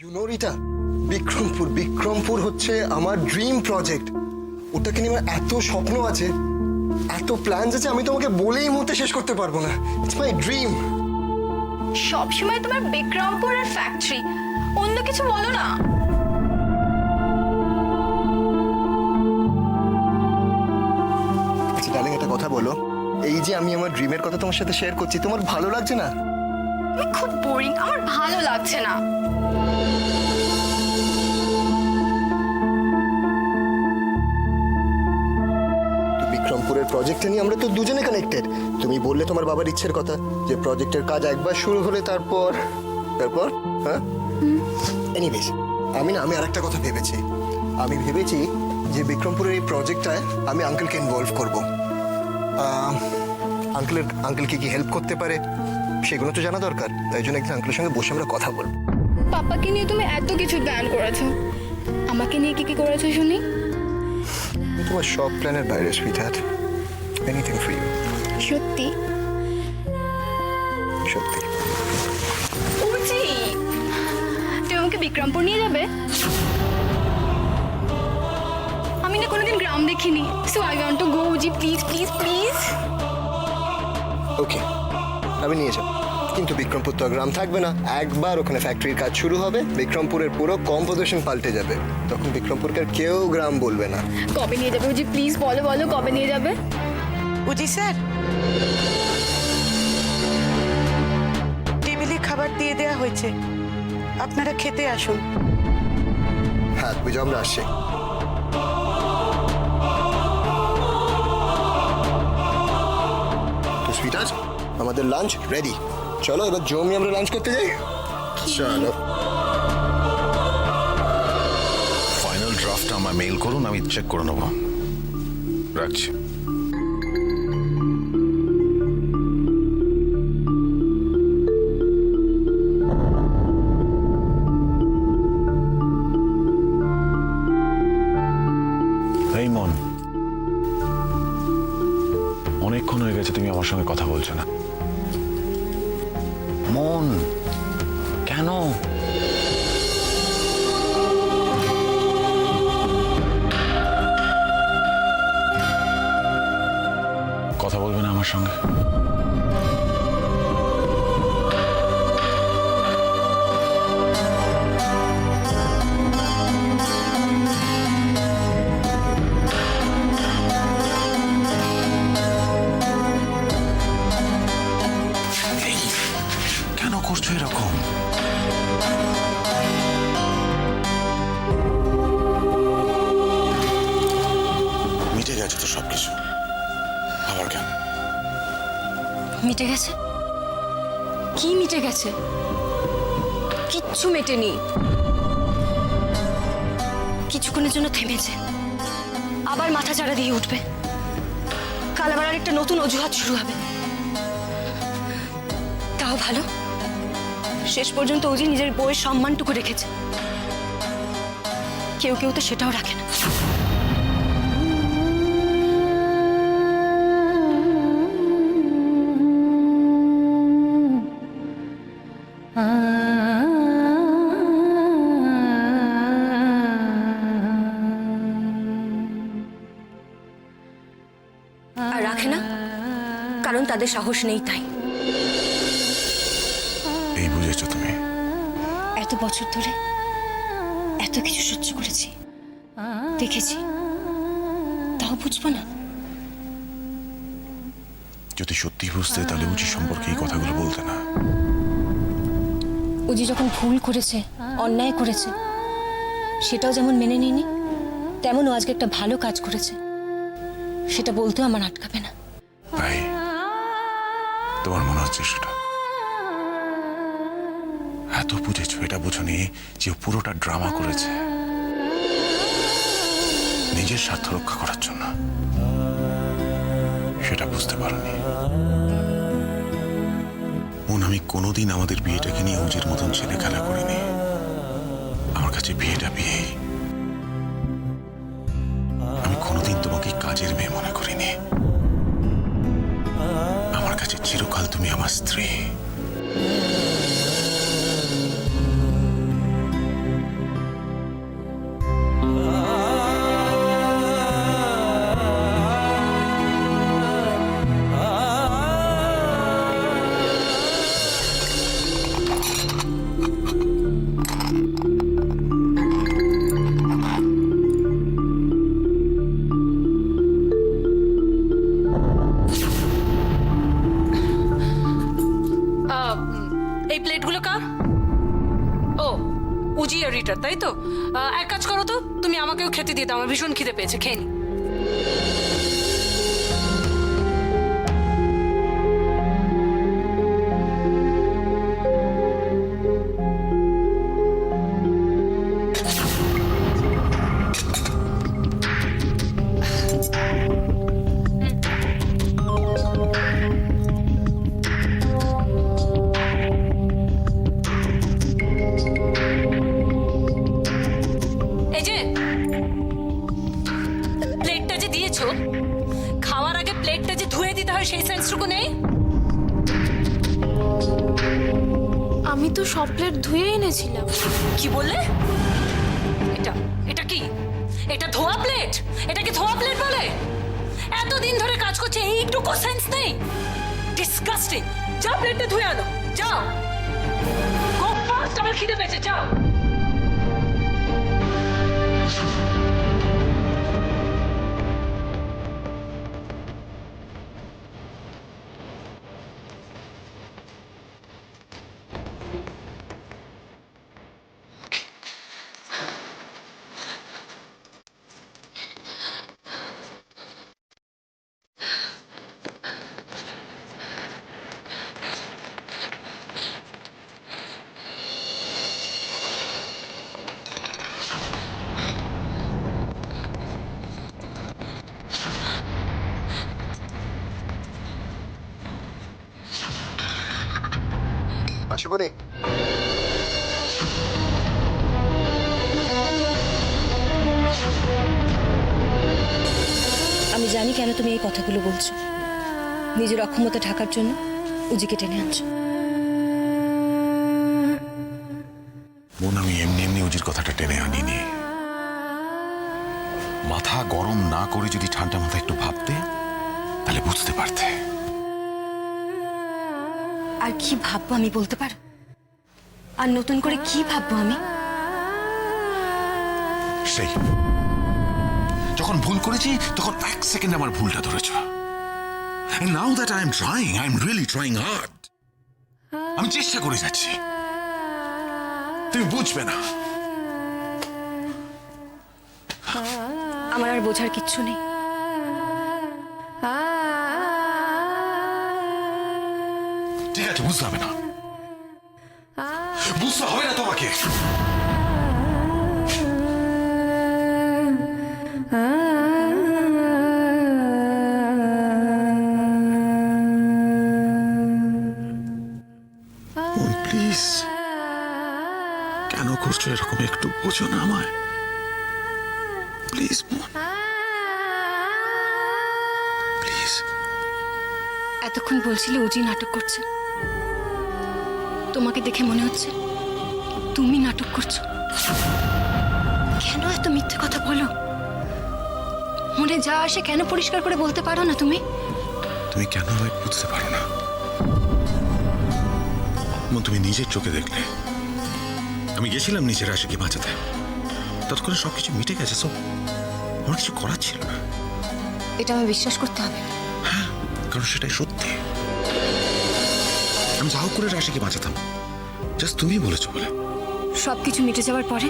রিতা, বিক্রমপুর হচ্ছে আমার dream project. ওটাকে নিয়ে আমার এত স্বপ্ন আছে, এত প্ল্যানস আছে, আমি তোমাকে বলেই মুহূর্তে শেষ করতে পারবো না। It's my dream. সবসময় তোমার বিক্রমপুর আর ফ্যাক্টরি, অন্য কিছু বলো না। আচ্ছা ডার্লিং, একটা কথা বলো, এই যে আমি আমার ড্রিমের কথা তোমার সাথে শেয়ার করছি, তোমার ভালো লাগছে না? তুমি খুব বোরিং, আমার ভালো লাগছে না। তো বিক্রমপুরের প্রজেক্টে নিয়ে আমরা তো দুজনে কানেক্টেড। তুমি বললে তোমার বাবার ইচ্ছের কথা যে প্রজেক্টের কাজ একবার শুরু হলে তারপর হ্যাঁ। এনিওয়েজ, আমি আরেকটা কথা ভেবেছি। আমি ভেবেছি যে বিক্রমপুরের এই প্রজেক্টটায় আমি আঙ্কেলকে ইনভলভ করবো। আঙ্কেল কি হেল্প করতে পারে সেগুলো তো জানা দরকার। তাই জন্য একদিন আঙ্কেলের সঙ্গে বসে আমরা কথা বলবো। পাপাকে নিয়ে তুমি এত কিছু প্ল্যান করেছো, আমাকে নিয়ে কি করেছো শুনি? তোমার সব প্ল্যানের বাইরে সুইটহার্ট, এনিথিং ফর ইউ। সত্যি সত্যি। উজি, তুমি আমাকে বিক্রমপুর নিয়ে যাবে? আমি না কোনোদিন গ্রাম দেখিনি, so I want to go. উজি প্লিজ প্লিজ প্লিজ। ওকে, আমি নিয়ে যাব, কিন্তু বিক্রমপুর তো আর গ্রাম থাকবে না। একবার ওখানে ফ্যাক্টরির কাজ শুরু হবে, বিক্রমপুরের পুরো কম্পোজিশন পাল্টে যাবে। তখন বিক্রমপুরকে আর কেউ গ্রাম বলবে না। কবে নিয়ে যাবে উজি? প্লিজ বলো বলো, কবে নিয়ে যাবে? উজি স্যার, টেবিলে খাবার দিয়ে দেওয়া হয়েছে, আপনারা খেতে আসুন। হ্যাঁ বুঝো, আমরা আসছি। তো সুইটহার্ট, আমাদের লাঞ্চ রেডি। চলো এবার জমি আমরা লাঞ্চ করতে যাই। চলো। ফাইনাল ড্রাফট আমার মেইল করুন, আমি চেক করে নেব। রাখছি। এই মন, অনেকক্ষণ হয়ে গেছে তুমি আমার সঙ্গে কথা বলছো না। মন, কেন? কথা বলবে না আমার সঙ্গে? কেন করছো এরকম? মিটে গেছে তো সবকিছু, আবার কেন? মিটে গেছে? কি মিটে গেছে? কিচ্ছু মেটেনি। কিছুক্ষণের জন্য থেমেছে, আবার মাথা চাড়া দিয়ে উঠবে। কাল আবার আরেকটা নতুন অজুহাত শুরু হবে। তাও ভালো, শেষ পর্যন্ত ওজি নিজের বউয়ের সম্মানটুকু রেখেছে। কেউ কেউ তো সেটাও রাখে না। আর রাখে না কারণ তাদের সাহস নেই, তাই। এই বুঝেছো তুমি? এত বছর ধরে এত কিছু সহ্য করেছি, দেখেছি, তাও বুঝবো না? যদি সত্যি বুঝতে তাহলে উচিত সম্পর্কে এই কথাগুলো বলতে না। উজি যখন ভুল করেছে, অন্যায় করেছে, সেটাও যেমন মেনে নিইনি, তেমনও আজকে একটা ভালো কাজ করেছে, সেটা বলতেও আমার আটকাবে না। তাই তোমার মনে হচ্ছে সেটা? এত বুঝেছো, এটা বুঝোনি যে ও পুরোটা ড্রামা করেছে নিজের স্বার্থ রক্ষা করার জন্য। সেটা বুঝতে পারোনি। মন, আমি কোনোদিন আমাদের বিয়েটাকে নিয়ে উজির মতন ছেলে খেলা করিনি। আমার কাছে বিয়েটা বিয়েই। আমি কোনোদিন তোমাকে কাজের মেয়ে মনে করিনি। আমার কাছে চিরকাল তুমি আমার স্ত্রী। উজি আর রিটার, তাই তো? এক কাজ করো তো, তুমি আমাকেও খেতে দিয়ে দাও, আমার ভীষণ খিদে পেয়েছে, খেয়ে নি। এই যে প্লেটটা যে দিয়েছো, খাওয়ার আগে প্লেটটা যে ধুয়ে দিতে হয় সেই সেন্সটুকু নেই? আমি তো সব প্লেট ধুয়ে এনেছিলাম। কি বললে? এটা এটা কি? এটা ধোয়া প্লেট? এটাকে ধোয়া প্লেট বলে? এতদিন ধরে কাজ করছে, এইটুকু সেন্স নেই? ডিসগাস্টিং! যাও প্লেটটা ধুয়ে আনো, যাও। গো ফাস্ট, আমার খিদে পেয়েছে, যাও। আসবনি? আমি জানি কেন তুমি এই কথাগুলো বলছো। নিজের অক্ষমতা ঢাকার জন্য উজিকে টেনে আনছো। বোন, আমি এমনি এমনি উজির কথাটা টেনে আনিনি। মাথা গরম না করে যদি ঠান্ডা মাথা একটু ভাবতে, তাহলে বুঝতে পারতে। আর কি ভাববো আমি বলতে পারো? আর নতুন করে কি ভাববো আমি? সেই যখন ভুল করেছি তখন 1 সেকেন্ড আমার ভুলটা ধরেছ। And now that I am trying, I am really trying hard. আমি চেষ্টা করে যাচ্ছি, তুমি বুঝবে না। আমার আর বোঝার কিচ্ছু নেই। ঠিক আছে, বুঝতে হবে না, বুঝতে হবে না তোমাকে। প্লিজ, কেন করছো এরকম? একটু বোঝো না আমায়, প্লিজ বোন, প্লিজ। এতক্ষণ বলছিলে উজি নাটক করছে, তোমাকে দেখে মনে হচ্ছে তুমি নাটক করছো। কেন এত মিথ্যে কথা বলো? মনে যা আসে কেন পরিষ্কার করে বলতে পারো না তুমি? তুমি কেন আমায় বুঝতে পারো না? তুমি নিজের চোখে দেখলে আমি গেছিলাম নিজের আশিকে বাঁচাতে, ততক্ষণে সবকিছু মিটে গেছে। সব আমার কিছু করার ছিল না। এটা আমি বিশ্বাস করতে হবে। হ্যাঁ, কারণ সেটাই সত্যি। আমি যা হোক করে রাশিকে বাঁচাতাম, জাস্ট তুমি বলেছো বলে। সবকিছু মিটে যাওয়ার পরে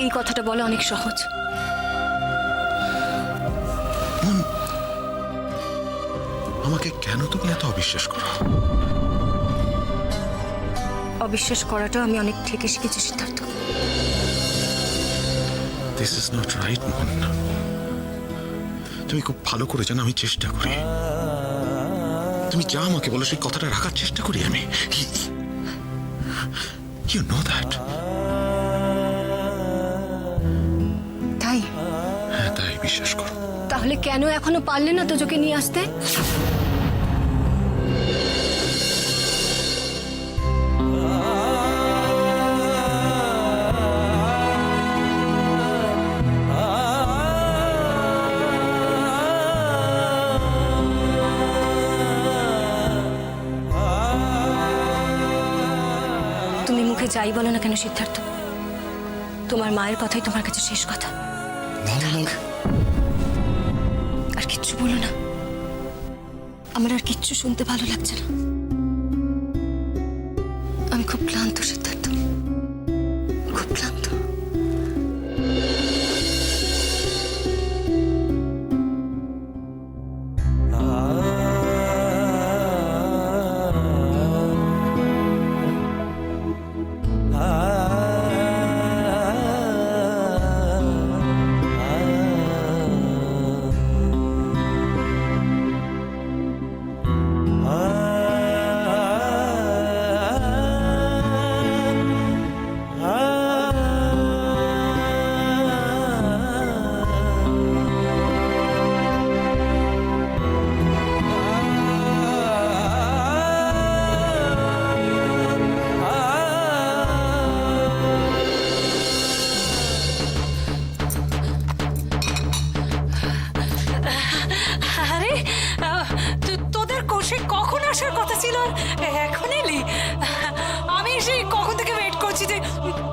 এই কথাটা বলা অনেক সহজ। আমাকে কেন তুমি এত অবিশ্বাস করো? অবিশ্বাস করাটাও আমি অনেক থেকে শিখেছি Siddharth. This is not right মন। তুমি খুব ভালো করে জানো আমি চেষ্টা করি। তুমি যা আমাকে বলো সেই কথাটা রাখার চেষ্টা করি আমি। You know that. তাই? হ্যাঁ, তাই বিশ্বাস করো। তাহলে কেন এখনো পারলে না তোজোকে নিয়ে আসতে? তুমি মুখে যাই বলো না কেন সিদ্ধার্থ, তোমার মায়ের কথাই তোমার কাছে শেষ কথা। আর কিচ্ছু বলো না, আমার আর কিচ্ছু শুনতে ভালো লাগছে না। আমি খুব ক্লান্ত সিদ্ধার্থ।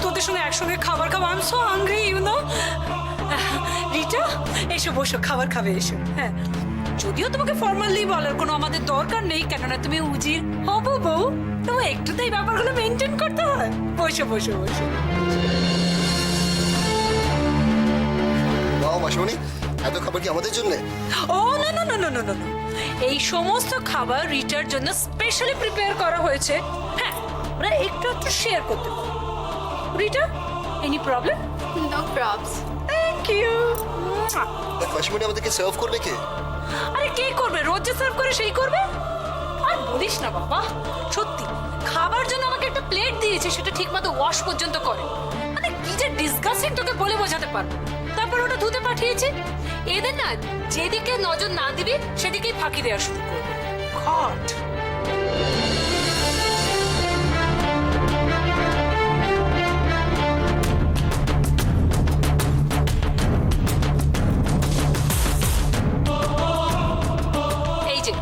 তোদের সঙ্গে একসঙ্গে খাবার খাবো। I am so hungry, you know. Rita, এসো বসো, খাবার খাবে এসো। হ্যাঁ, যদিও তোমাকে ফর্মালি বলার কোনো আমাদের দরকার নেই, কেননা তুমি উজির হবো বউ, তোমার একটু তো এই ব্যাপারগুলো মেনটেন করতে হয়। বসো বসো বসো। বাবা মাসিমণি, এত খাবার কি আমাদের জন্য? ও না না না না না না না। এই সমস্ত খাবার রিটার জন্য স্পেশালি প্রিপেয়ার করা হয়েছে। হ্যাঁ, আমরা একটু একটু শেয়ার করতে পারি। Rita, any problem? No probs. Thank you. মাসিমণি, আমাদেরকে সার্ভ করবে কে? আরে কে করবে? রোজ যে সার্ভ করে সেই করবে। আর বলিস না বাবা, সত্যি খাবার জন্য আমাকে একটা প্লেট দিয়েছে, সেটা ঠিকমতো ওয়াশ পর্যন্ত করে। মানে কি যে ডিসগাস্টিং, তোকে বলে বোঝাতে পারবো। তারপর ওটা ধুতে পাঠিয়েছি। এদের না যেদিকে নজর না দিবি সেদিকেই ফাঁকি দেওয়া শুরু করবে। ঘট। এই যে,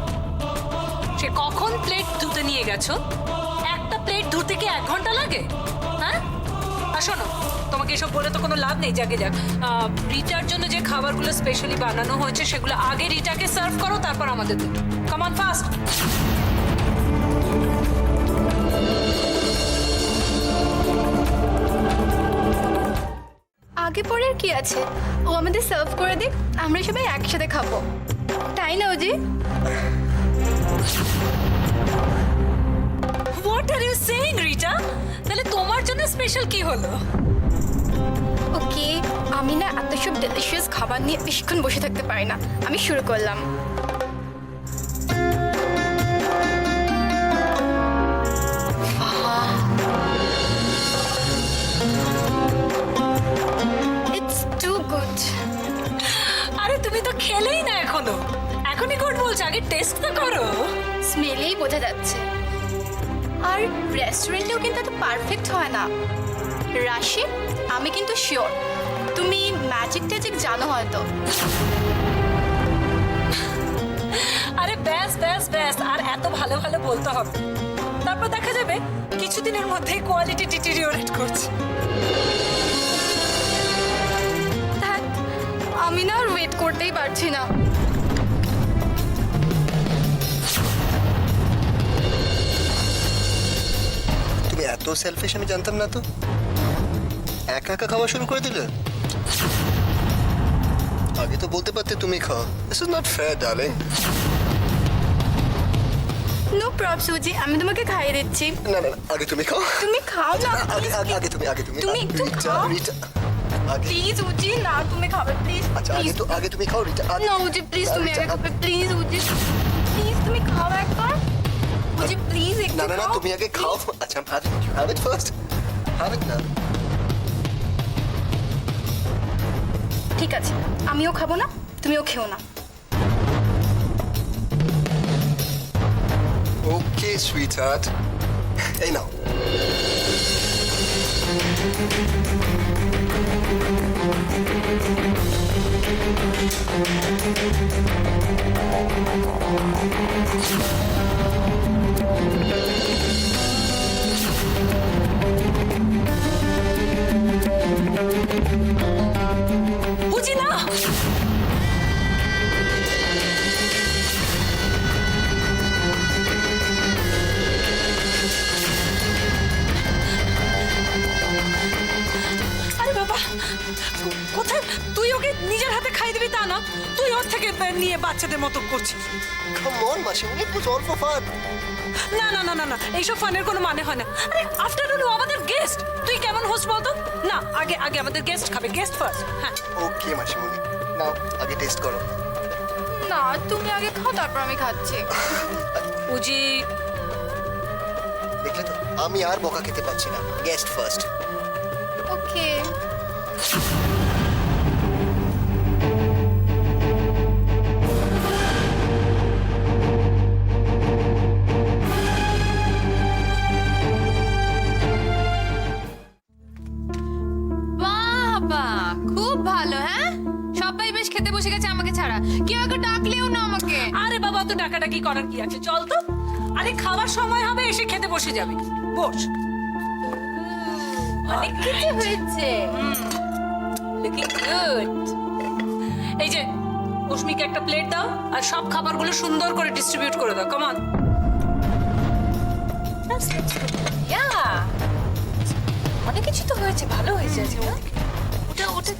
সে কখন প্লেট ধুতে নিয়ে গেছো? একটা প্লেট ধুতে কি 1 ঘন্টা লাগে? হ্যাঁ, আর শোনো, তোমাকে এসব বলে তো কোনো লাভ নেই। যাকে যাক, রিটার জন্য যে খাবারগুলো স্পেশালি বানানো হয়েছে সেগুলো আগে রিটাকে সার্ভ করো, তারপর আমাদের দেবো। Come on, fast. আগে পরে আর কি আছে, ও আমাদের সার্ভ করে দিক, আমরা সবাই একসাথে খাবো, তাই না ওজি? What are you saying Rita? তাহলে তোমার জন্য স্পেশাল কি হলো? ওকে, আমি না এত সব ডেলিশিয়াস খাবার নিয়ে বেশিক্ষণ বসে থাকতে পারি না, আমি শুরু করলাম। It's too good. আরে তুমি তো খেলেই না এখনো, এখনই গুড বলছো, আগে টেস্ট তো করো। স্মেলেই বোঝা যাচ্ছে। আর রেস্টুরেন্টেও কিন্তু এত পারফেক্ট হয় না। রাশি, আমি কিন্তু শিওর তুমি ম্যাজিক ট্যাজিক জানো হয়তো। আরে ব্যাস ব্যাস ব্যাস, আর এত ভালো ভালো বলতে হবে, তারপর দেখা যাবে কিছুদিনের মধ্যেই কোয়ালিটি ডিটেরিওরেট করছে। ধ্যাৎ, আমি না আর ওয়েট করতেই পারছি না। তুমি এত সেলফিশ আমি জানতাম না তো। একা একা খাওয়া শুরু করে দিলে। আগে তো বলতে পারতে তুমি খাও। This is not fair darling. No probs Suji, আমি তোমাকে খাইয়ে দিচ্ছি। না না না, আগে তুমি খাও। তুমি খাও না, আগে আগে তুমি তুমি একটু রিটা, খাও। রিটা, আগে। প্লিজ উজি, না তুমি খাবে প্লিজ। আচ্ছা, আগে তুমি খাও রিটা। না উজি প্লিজ, তুমি আগে খাবে প্লিজ। উজি প্লিজ, তুমি খাও একবার। উজি প্লিজ একটু না না না, খাও। তুমি আগে খাও। আচ্ছা, have it first. Have it না। ঠিক আছে, আমিও খাবো না, তুমিও খেও না। ওকে সুইটহার্ট, এই নাও। বুঝি না। আরে বাবা, কোথায়? তুই ওকে নিজের হাতে খাইয়ে দিবি তা না, তুই ওর থেকে নিয়ে বাচ্চাদের মতো করছিস। Come on মাসিমণি, it was all for fun. না না না না না, এইসব ফানের কোনো মানে হয় না। আরে আফটারনুন ও আমাদের গেস্ট, তুই কেমন হোস্ট বলতো? না, আগে আগে আমাদের গেস্ট খাবে, গেস্ট ফার্স্ট। হ্যাঁ, ওকে মাসিমণি, নাও আগে টেস্ট করো। না, তুমি আগে খাও, তারপর আমি খাচ্ছি। উজি। দেখলে তো, আমি আর বকা খেতে পাচ্ছি না। Guest first. ওকে। বাবা, খুব ভালো। হ্যাঁ, সবাই বেশ খেতে বসে গেছে আমাকে ছাড়া। কেউ একটু ডাকলেও না আমাকে। আরে বাবা, তো ডাকাডাকি করার কি আছে, চল তো। আরে খাবার সময় হবে, এসে খেতে বসে যাবে, বস। অনেক কিছু হয়েছে লুকিং গুড। এই যে উষ্মিকে একটা প্লেট দাও আর সব খাবারগুলো সুন্দর করে ডিস্ট্রিবিউট করে দাও। কামান। ইয়া অনেক কিছু তো হয়েছে, ভালো হয়েছে আজকে না? ওটা ওটা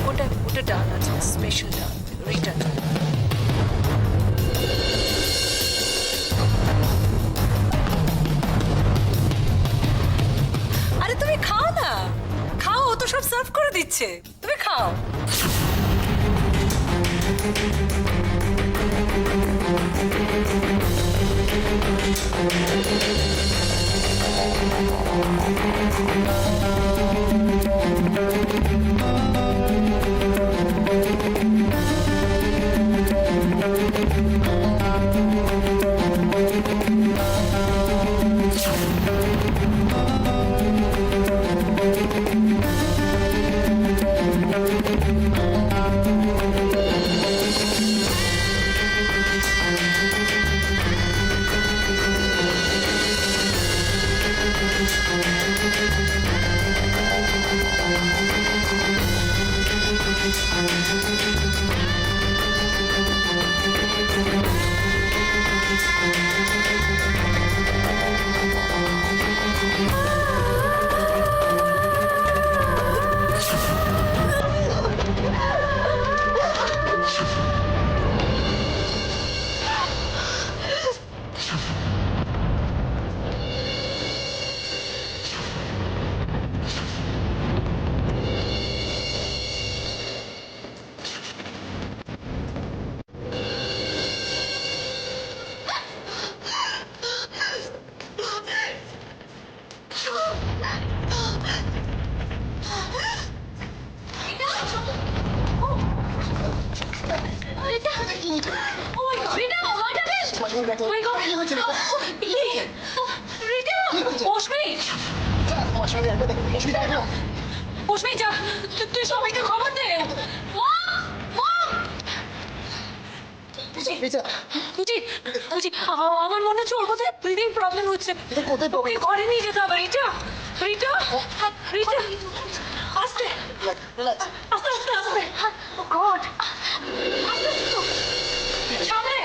ওটা ওটা ডান আছে, স্পেশাল ডান রিটার্ন। আরে তুমি খাও না, খাও, ও তো সব সার্ভ করে দিচ্ছে, তুমি খাও। উষ্মি যা, তুই সবাইকে খবর দে। আমার মনে হচ্ছে ওর কোথায় ব্রিদিং প্রবলেম হচ্ছে। ওকে ঘরে নিয়ে যেতে হবে। রিটা, রিটা, রিটা, আস্তে আস্তে আস্তে আস্তে। ও গড, সামনে।